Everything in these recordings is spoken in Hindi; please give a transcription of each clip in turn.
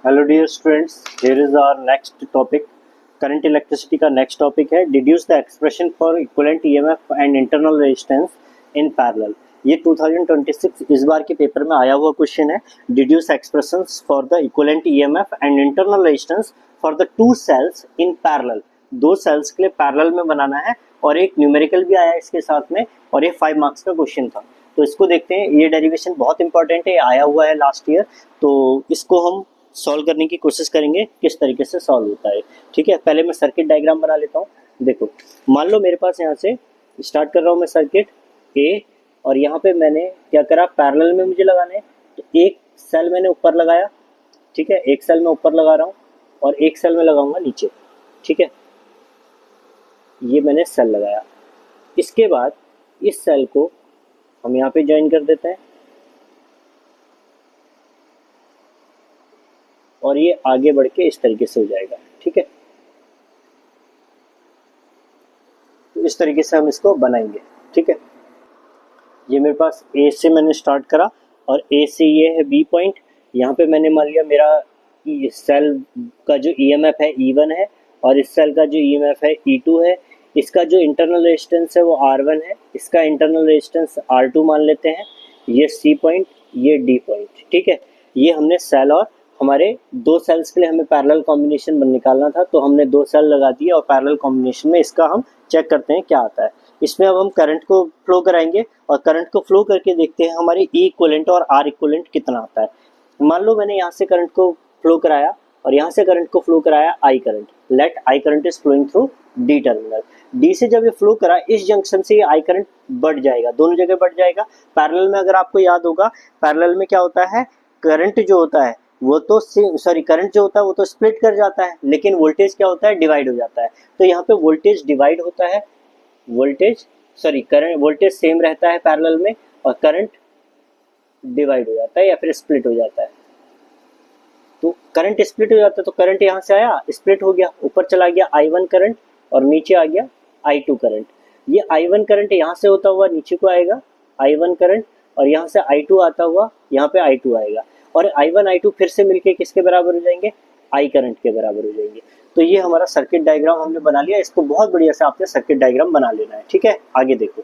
Hello dear students, here is our next topic. Current electricity का नेक्स्ट टॉपिक है deduce the expression for equivalent EMF and internal resistance in parallel. ये 2026 इस बार के पेपर में आया हुआ क्वेश्चन है। Deduce expressions for the equivalent EMF and internal resistance for the two cells in parallel. दो सेल्स के लिए पैरेलल में बनाना है और एक न्यूमेरिकल भी आया है इसके साथ में, और ये 5 मार्क्स का क्वेश्चन था। तो इसको देखते हैं। ये डेरिवेशन बहुत इंपॉर्टेंट है, आया हुआ है लास्ट ईयर, तो इसको हम सॉल्व करने की कोशिश करेंगे किस तरीके से सॉल्व होता है। ठीक है, पहले मैं सर्किट डायग्राम बना लेता हूँ। देखो, मान लो मेरे पास यहाँ से स्टार्ट कर रहा हूँ मैं सर्किट ए, और यहाँ पे मैंने क्या करा, पैरेलल में मुझे लगाना है। तो एक सेल मैंने ऊपर लगाया, ठीक है, एक सेल मैं ऊपर लगा रहा हूँ और एक सेल में लगाऊंगा नीचे। ठीक है, ये मैंने सेल लगाया। इसके बाद इस सेल को हम यहाँ पे ज्वाइन कर देते हैं और ये आगे बढ़ के इस तरीके से हो जाएगा। ठीक है, तो इस तरीके से हम इसको बनाएंगे। ठीक है, ये मेरे पास ए से मैंने स्टार्ट करा और ए से ये है बी पॉइंट। यहाँ पे मैंने मान लिया मेरा सेल का जो ईएमएफ है E1 है और इस सेल का जो ईएमएफ है E2 है। इसका जो इंटरनल रेजिस्टेंस है वो R1 है, इसका इंटरनल रेजिस्टेंस R2 मान लेते हैं। ये C पॉइंट, ये D पॉइंट। ठीक है, ये हमने सेल, और हमारे दो सेल्स के लिए हमें पैरेलल कॉम्बिनेशन निकालना था, तो हमने दो सेल लगा दिए और पैरेलल कॉम्बिनेशन में इसका हम चेक करते हैं क्या आता है। इसमें अब हम करंट को फ्लो कराएंगे और करंट को फ्लो करके देखते हैं हमारे E इक्विवेलेंट और R इक्विवेलेंट कितना आता है। मान लो मैंने यहाँ से करंट को फ्लो कराया और यहाँ से करंट को फ्लो कराया I current. Let I current is flowing through D terminal. D से जब ये फ्लो करा, इस जंक्शन से ये I करंट बढ़ जाएगा, दोनों जगह बढ़ जाएगा। पैरेलल में अगर आपको याद होगा, पैरेलल में क्या होता है, करंट जो होता है वो तो करंट जो होता है वो तो स्प्लिट कर जाता है, लेकिन वोल्टेज क्या होता है, डिवाइड हो जाता है। तो यहाँ पे वोल्टेज डिवाइड होता है, करंट वोल्टेज सेम रहता है पैरेलल में, और करंट डिवाइड हो जाता है या फिर स्प्लिट हो जाता है। तो करंट स्प्लिट हो जाता है, तो करंट यहाँ से आया, स्प्लिट हो गया, ऊपर चला गया I1 करंट और नीचे आ गया I2 करंट। ये I1 करंट यहाँ से होता हुआ नीचे को आएगा I1 करंट, और यहाँ से I2 आता हुआ यहाँ पे I2 आएगा, और I1 I2 फिर से मिलके किसके बराबर हो जाएंगे, I करंट के बराबर हो जाएंगे। तो ये हमारा सर्किट डायग्राम हमने बना लिया। इसको बहुत बढ़िया से आपने सर्किट डायग्राम बना लेना है। ठीक है, आगे देखो।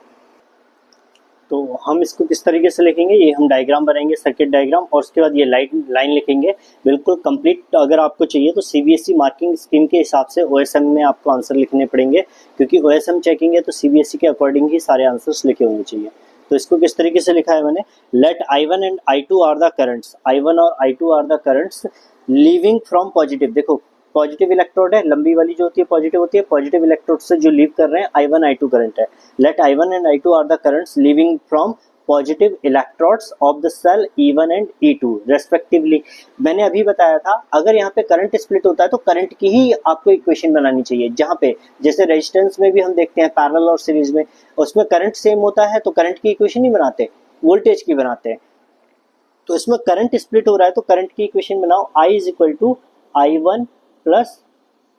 तो हम इसको किस तरीके से लिखेंगे, ये हम डायग्राम बनाएंगे, सर्किट डायग्राम, और उसके बाद ये लाइन लिखेंगे बिल्कुल कंप्लीट। अगर आपको चाहिए तो सीबीएसई मार्किंग स्कीम के हिसाब से ओएसएम में आपको आंसर लिखने पड़ेंगे, क्योंकि ओएसएम चेकिंग है तो सीबीएसई के अकॉर्डिंग ही सारे आंसर्स लिखे होने चाहिए। तो इसको किस तरीके से लिखा है मैंने, let I1 and I2 are the currents, I1 और I2 are the currents leaving from positive. देखो, पॉजिटिव इलेक्ट्रोड है, लंबी वाली जो होती है पॉजिटिव होती है, पॉजिटिव इलेक्ट्रोड से जो लीव कर रहे हैं I1 I2 करंट है। Let I1 and I2 are the currents leaving from positive electrodes of the cell E1 and E2 respectively. मैंने अभी बताया था, अगर यहाँ पे करंट स्प्लिट होता है तो करंट की ही आपको इक्वेशन बनानी चाहिए, जहाँ पे जैसे रेजिस्टेंस में भी हम देखते हैं पैरेलल और सीरीज में, उसमें करंट सेम होता है तो करंट की इक्वेशन नहीं बनाते, वोल्टेज की बनाते हैं। तो इसमें करंट स्प्लिट हो रहा है तो करंट की इक्वेशन बनाओ, I is equal to I1 plus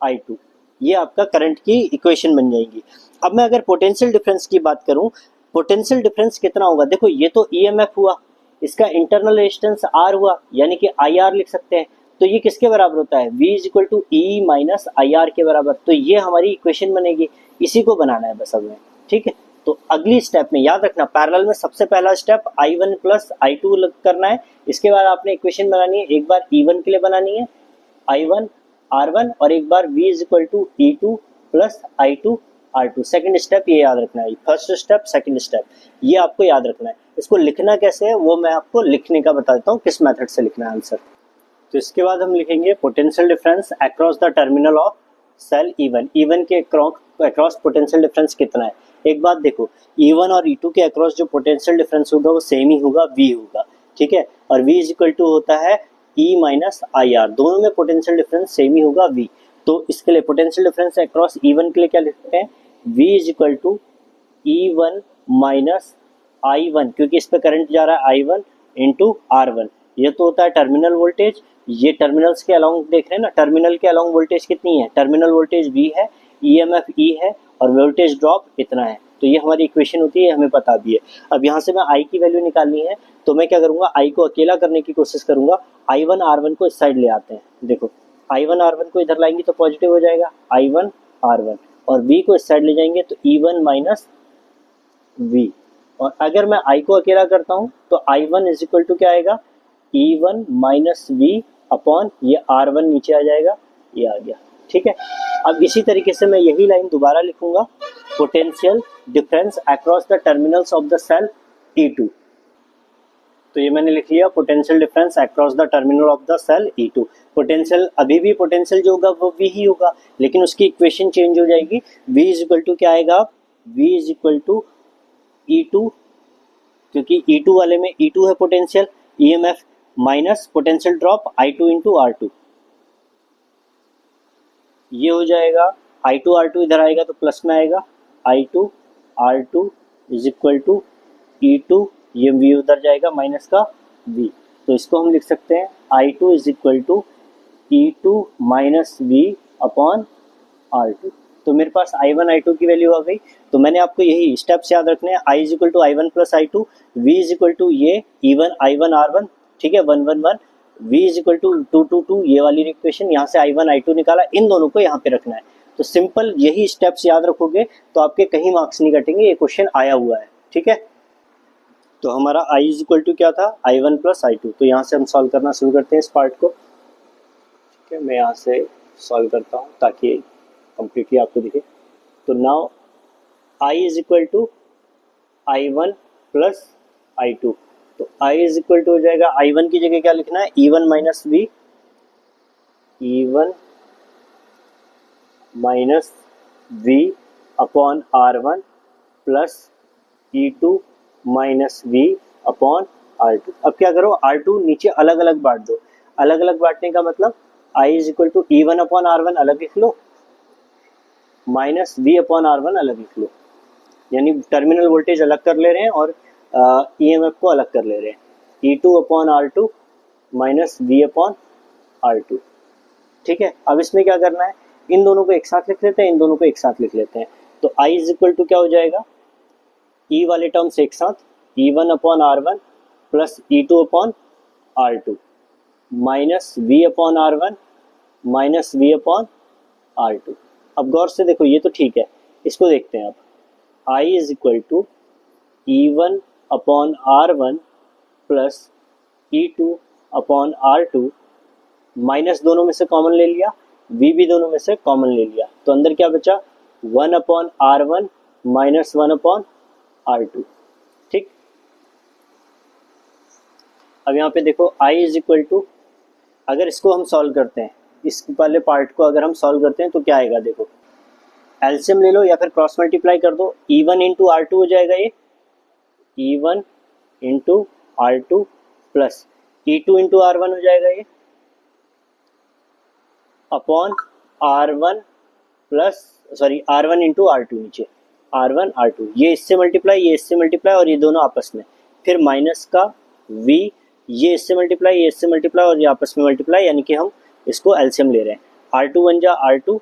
I2। ये आपका करंट की इक्वेशन बन जाएगी। अब मैं अगर पोटेंशियल डिफरेंस की बात करूं, पोटेंशियल डिफरेंस कितना होगा, देखो ये तो EMF हुआ, इसका इंटरनल रेजिस्टेंस R हुआ, यानी कि IR लिख सकते हैं। तो ये किसके बराबर होता है, V is equal to E minus IR के बराबर। तो ये हमारी इक्वेशन बनेगी, इसी को बनाना है बस हमें। ठीक है, तो अगली स्टेप में याद रखना, पैरेलल में सबसे पहला स्टेप I1 प्लस I2 करना है। इसके बाद आपने इक्वेशन बनानी है, एक बार E1 के लिए बनानी है I1 R1, और एक बार V is equal to E2 plus I2 R2। Second step ये याद रखना है, फर्स्ट स्टेप सेकंड स्टेप ये आपको याद रखना है। इसको लिखना कैसे है वो मैं आपको लिखने का बता देता हूँ, किस मेथड से लिखना है आंसर। तो इसके बाद हम लिखेंगे potential difference across the terminal of cell E1। E1 के अक्रॉस पोटेंशियल डिफरेंस कितना है। एक बात देखो, E1 और E2 के अक्रॉस जो पोटेंशियल डिफरेंस होगा वो सेम ही होगा, V होगा। ठीक है, और V इज इक्वल टू होता है E माइनस IR, दोनों में पोटेंशियल डिफरेंस सेम ही होगा V। तो इसके लिए पोटेंशियल डिफरेंस अक्रॉस E1 के लिए क्या लिखते हैं, V is equal to E1 minus I1, क्योंकि इस पे करंट जा रहा है I1 इंटू R1। ये तो होता है टर्मिनल वोल्टेज, ये टर्मिनल्स के अलोंग देख रहे हैं ना, टर्मिनल के अलोंग वोल्टेज कितनी है, टर्मिनल वोल्टेज V है, EMF E है, और वोल्टेज ड्रॉप इतना है। तो ये हमारी इक्वेशन होती है, हमें पता भी है। अब यहाँ से मैं आई की वैल्यू निकालनी है, तो मैं क्या करूँगा, आई को अकेला करने की कोशिश करूँगा। I1 R1 को इस साइड ले आते हैं, देखो I1 R1 को इधर लाएंगे तो पॉजिटिव हो जाएगा I1 R1, और V को इस साइड ले जाएंगे तो E1 माइनस V। और अगर मैं I को अकेला करता हूँ तो I1 इज इक्वल टू क्या आएगा, E1 माइनस V अपॉन ये R1 नीचे आ जाएगा, ये आ गया, ठीक है। अब इसी तरीके से मैं यही लाइन दोबारा लिखूंगा, potential difference across the terminals of the cell E2। तो ये मैंने लिख लिया, potential difference across the terminal of the cell E2। Potential अभी भी पोटेंशियल जो होगा वो V ही होगा, लेकिन उसकी इक्वेशन चेंज हो जाएगी। V इज इक्वल टू क्या आएगा, V is equal to E2, क्योंकि E2 वाले में E2 है potential, EMF minus potential drop I2 into R2, ये हो जाएगा I2 R2 इधर आएगा तो प्लस में आएगा, I2 R2 is equal to E2, ये V उधर जाएगा माइनस का V, तो इसको हम लिख सकते हैं I2 is equal to E2 minus V upon R2। तो मेरे पास I1 I2 की वैल्यू आ गई। तो मैंने आपको यही स्टेप्स याद रखने हैं, I is equal to I1 plus I2, V is equal to ये E1 I1 R1, ठीक है, 1 1 1, V इज इक्वल टू 2 2 2, ये वाली इक्वेशन, यहाँ से I1 I2 निकाला, इन दोनों को यहाँ पे रखना है। तो सिंपल यही स्टेप्स याद रखोगे तो आपके कहीं मार्क्स नहीं कटेंगे, ये क्वेश्चन आया हुआ है, ठीक है। तो हमारा I इज इक्वल टू क्या था, I1 प्लस I2। तो यहाँ से हम सॉल्व करना शुरू करते हैं इस पार्ट को, ठीक है। मैं यहाँ से सॉल्व करता हूँ ताकि कंप्लीटली आपको दिखे। तो now I is equal to I1 plus I2, तो I इज इक्वल टू हो जाएगा, I1 की जगह क्या लिखना है, E1 minus V, E1 minus V upon R1 plus E2 minus V upon R2। अब क्या करो, R2 नीचे अलग अलग बांट दो। अलग अलग बांटने का मतलब I is equal to E1 upon R1 अलग लिख लो, माइनस V अपॉन R1 अलग लिख लो, यानी टर्मिनल वोल्टेज अलग कर ले रहे हैं और EMF को अलग कर ले रहे हैं। E2 upon R2 minus V upon R2, ठीक है। अब इसमें क्या करना है, इन दोनों को एक साथ लिख लेते हैं, इन दोनों को एक साथ लिख लेते हैं। तो I इज इक्वल टू क्या हो जाएगा, E वाले टर्म्स एक साथ, E1 upon R1 plus E2 upon R2 minus V upon R1 minus V upon R2। अब गौर से देखो, ये तो ठीक है, इसको देखते हैं अब। I is equal to E1 upon R1 plus E2 upon R2 minus दोनों में से कॉमन ले लिया, V भी दोनों में से कॉमन ले लिया, तो अंदर क्या बचा, 1 upon R1 minus 1 upon R2, ठीक। अब यहाँ पे देखो I इज इक्वल टू, अगर इसको हम सॉल्व करते हैं, इस वाले पार्ट को अगर हम सॉल्व करते हैं तो क्या आएगा, देखो एलसीएम ले लो या फिर क्रॉस मल्टीप्लाई कर दो, E1 इंटू R2 हो जाएगा, ये E1 into R2 plus E2 into R1 हो जाएगा, ये upon R1 plus sorry R1 into R2, नीचे R1 R2, ये इससे मल्टीप्लाई, ये इससे मल्टीप्लाई और ये दोनों आपस में, फिर माइनस का V, ये इससे मल्टीप्लाई, ये इससे मल्टीप्लाई और ये आपस में मल्टीप्लाई, यानी कि हम इसको एलसीएम ले रहे हैं। R2 बन जा R2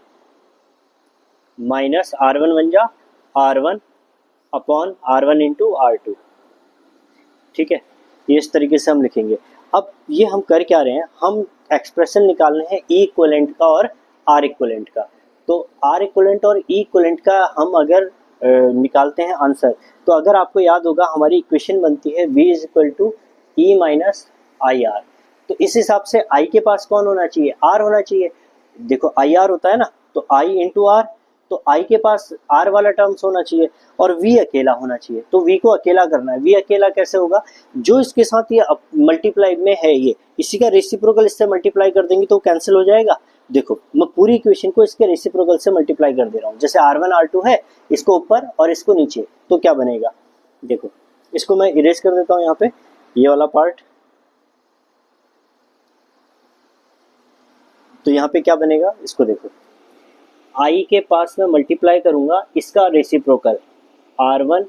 माइनस R1 बन जा R1 upon R1 into R2, ठीक है। ये इस तरीके से हम लिखेंगे। अब ये हम कर क्या रहे हैं, हम एक्सप्रेशन निकालने हैं E इक्वलेंट का और R इक्वलेंट का। तो R इक्वलेंट और E इक्वलेंट का हम अगर निकालते हैं आंसर, तो अगर आपको याद होगा हमारी इक्वेशन बनती है V is equal to E minus I R. तो इस हिसाब से I के पास कौन होना चाहिए, R होना चाहिए। देखो आई आर होता है ना, तो I इंटू आर, तो I के पास R वाला टर्म्स होना चाहिए और V अकेला होना चाहिए। तो V को अकेला करना है। V अकेला कैसे होगा, जो इसके साथ ये मल्टीप्लाई में है, ये इसी का रेसिप्रोकल इससे मल्टीप्लाई कर देंगे तो कैंसिल हो जाएगा। देखो मैं पूरी इक्वेशन को इसके रेसिप्रोकल से मल्टीप्लाई कर दे रहा हूँ। जैसे R1 R2 है, इसको ऊपर और इसको नीचे, तो क्या बनेगा, देखो इसको मैं इरेज कर देता हूँ यहाँ पे, ये वाला पार्ट। तो यहाँ पे क्या बनेगा, इसको देखो, I के पास मैं मल्टीप्लाई करूंगा इसका reciprocal R1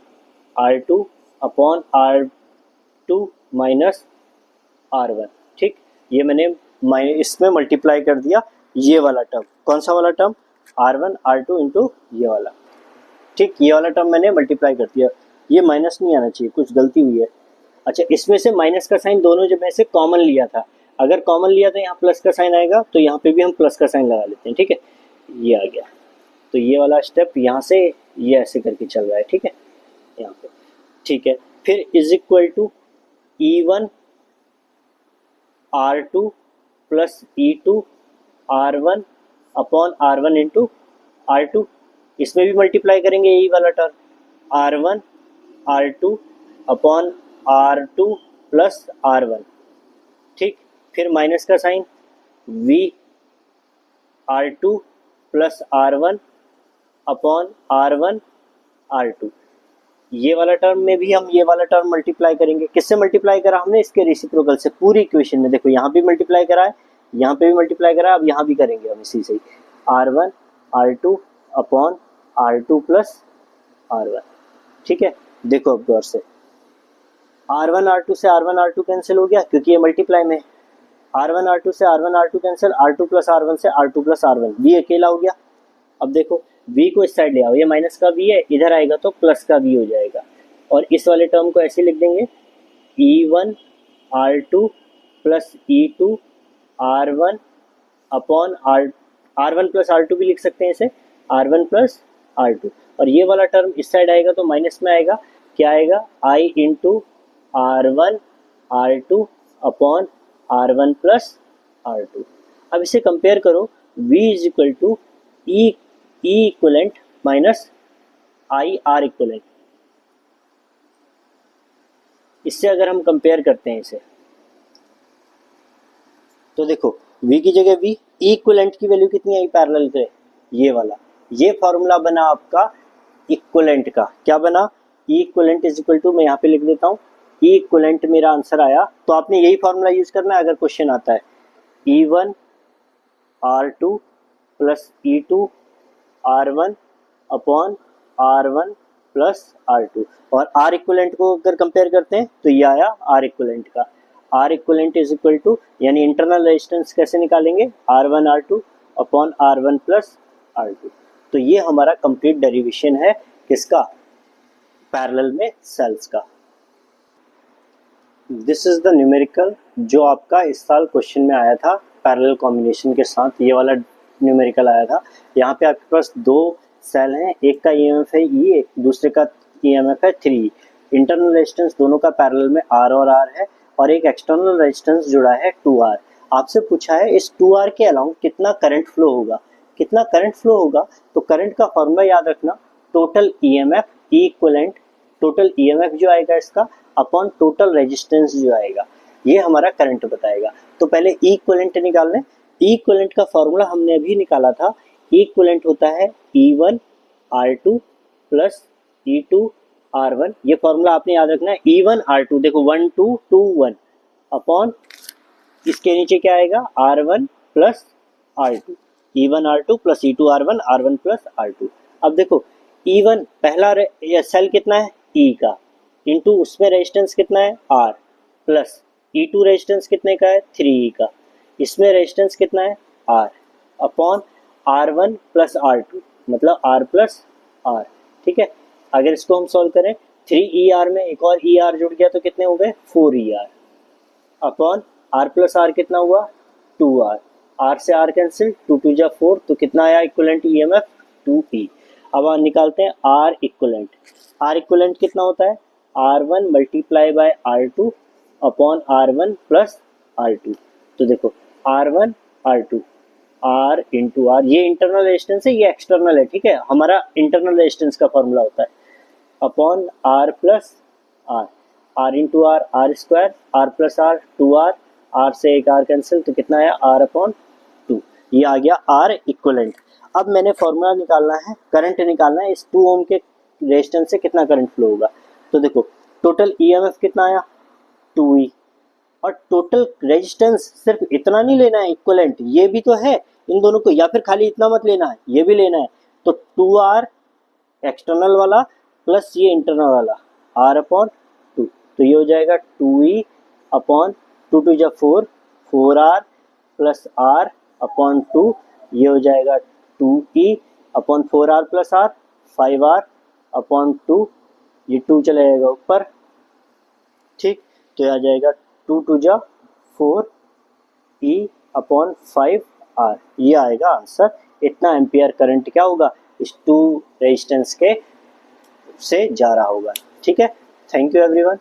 R2 upon R2 minus R1, ठीक। ये मैंने इसमें मल्टीप्लाई कर दिया, ये वाला टर्म, कौन सा वाला टर्म, R1 R2 इंटू ये वाला। ठीक, ये वाला टर्म मैंने मल्टीप्लाई कर दिया, ये माइनस नहीं आना चाहिए, कुछ गलती हुई है। अच्छा, इसमें से माइनस का साइन दोनों जब में से कॉमन लिया था, अगर कॉमन लिया तो यहाँ प्लस का साइन आएगा, तो यहाँ पे भी हम प्लस का साइन लगा लेते हैं। ठीक है, ये आ गया। तो ये वाला स्टेप यहाँ से ये ऐसे करके चल रहा है। ठीक है, यहाँ पे ठीक है। फिर is equal to E1 R2 plus E2 R1 upon R1 into R2, इसमें भी मल्टीप्लाई करेंगे यही वाला term, R1 R2 upon R2 plus R1। ठीक, फिर माइनस का sign V R2 plus R1 upon R1 R2, ये वाला टर्म में भी हम ये वाला टर्म मल्टीप्लाई करेंगे। किससे मल्टीप्लाई करा हमने? इसके रेसिप्रोकल से। पूरी इक्वेशन में देखो, यहाँ भी मल्टीप्लाई करा है, यहाँ पे भी मल्टीप्लाई करा है, अब यहाँ भी करेंगे हम इसी से, R1 R2 upon R2 plus R1। ठीक है, देखो अब गौर से, R1 R2 से R1 R2 कैंसिल हो गया क्योंकि ये मल्टीप्लाई में, R1 R2 से R1 R2 cancel, R2 plus R1 से R2 प्लस R1, V अकेला हो गया। अब देखो V को इस साइड ले आओ, ये माइनस का V है, इधर आएगा तो प्लस का V हो जाएगा, और इस वाले टर्म को ऐसे लिख देंगे E1 R2 plus E2 R1 upon R1 plus R2 भी लिख सकते हैं इसे, R1 प्लस R2, और ये वाला टर्म इस साइड आएगा तो माइनस में आएगा, क्या आएगा? I into R1 R2 upon R1 plus R2। अब इसे कंपेयर करो, V is equal to E equivalent minus I R equivalent, इससे अगर हम कंपेयर करते हैं इसे, तो देखो V की जगह V, ई इक्वलेंट की वैल्यू कितनी आई पैरेलल पे? ये वाला, ये फॉर्मूला बना आपका इक्वलेंट का। क्या बना? ई इक्वलेंट इज इक्वल टू, मैं यहाँ पे लिख देता हूँ, ई इक्वलेंट मेरा आंसर आया, तो आपने यही फॉर्मूला यूज करना है अगर क्वेश्चन आता है, E1 R2 plus E2 R1 upon R1 plus R2, और R इक्वलेंट को अगर कंपेयर करते हैं तो ये आया R इक्वलेंट का। R equivalent is equal to, यानी इंटरनल रेजिस्टेंस कैसे निकालेंगे? R1 R2 upon R1 plus R2। तो ये हमारा कंप्लीट डेरिवेशन है किसका? पैरेलल में सेल्स का। दिस इज द न्यूमेरिकल जो आपका इस साल क्वेश्चन में आया था पैरेलल कॉम्बिनेशन के साथ, ये वाला न्यूमेरिकल आया था। यहाँ पे आपके पास दो सेल हैं, एक का ईएमएफ है E, दूसरे का ईएमएफ है 3। इंटरनल रेजिस्टेंस दोनों का पैरेलल में R और R है, और एक एक्सटर्नल रेजिस्टेंस जुड़ा है 2R। आपसे पूछा है इस 2R के अलाउंग कितना करंट फ्लो होगा, कितना करंट फ्लो होगा? तो करंट का फॉर्मूला याद रखना, total EMF E equivalent, total EMF जो आएगा इसका अपॉन टोटल रेजिस्टेंस जो आएगा, ये हमारा करंट बताएगा। तो पहले E इक्वलेंट निकाल लें। E इक्वलेंट का फॉर्मूला हमने अभी निकाला था, E इक्वलेंट होता है E1 R2 plus E2 R1। ये फॉर्मूला आपने याद रखना है, E1 R2, देखो 1 2 2 1 अपॉन इसके नीचे क्या आएगा? R1 plus R2, E1 R2 plus E2 R1, R1 plus R2। अब देखो E1 पहला सेल कितना है? E का, इंटू उसमें रेजिस्टेंस कितना है? R, प्लस E2 रेजिस्टेंस कितने का है? 3E का, इसमें रेजिस्टेंस कितना है? R, upon R1 plus R2, मतलब R प्लस R। ठीक है, अगर इसको हम सॉल्व करें, 3ER में एक और ER जुड़ गया तो कितने हो गए? 4ER, upon R plus R कितना हुआ? 2R, R से R कैंसिल, 2 2 जा 4, तो कितना आया इक्वलेंट ईएमएफ? 2E। अब निकालते हैं R इक्वलेंट। R इक्वलेंट कितना होता है? R1 multiply by R2 upon R1 plus R2। तो देखो R1 R2, R into R, ये इंटरनल रेजिस्टेंस है, ये एक्सटर्नल है। ठीक है, हमारा इंटरनल रेजिस्टेंस का फॉर्मूला होता है, upon R plus R, R into R, R square, R plus R 2R, R से एक R कैंसिल, तो कितना आया? R upon 2। ये आ गया R इक्वलेंट। अब मैंने फॉर्मूला निकालना है, करंट निकालना है, इस 2 ओम के रेजिस्टेंस से कितना करंट फ्लो होगा। तो देखो टोटल ईएमएफ कितना आया? 2E, और टोटल रेजिस्टेंस सिर्फ इतना नहीं लेना है इक्वलेंट, ये भी तो है इन दोनों को, या फिर खाली इतना मत लेना है, ये भी लेना है। तो 2R एक्सटर्नल वाला प्लस ये इंटरनल वाला, R अपॉन 2, तो ये हो जाएगा 2E अपॉन 2 2 जा 4, 4R प्लस R अपॉन 2, ये हो जाएगा 2E upon 4R plus R, 5R upon 2, ये 2 चला जाएगा ऊपर, ठीक। तो आ जाएगा 2 2 जा 4 E अपॉन 5 R, ये आएगा आंसर। इतना एम्पियर करंट क्या होगा, इस 2 रेजिस्टेंस के से जा रहा होगा, ठीक है। Thank you everyone.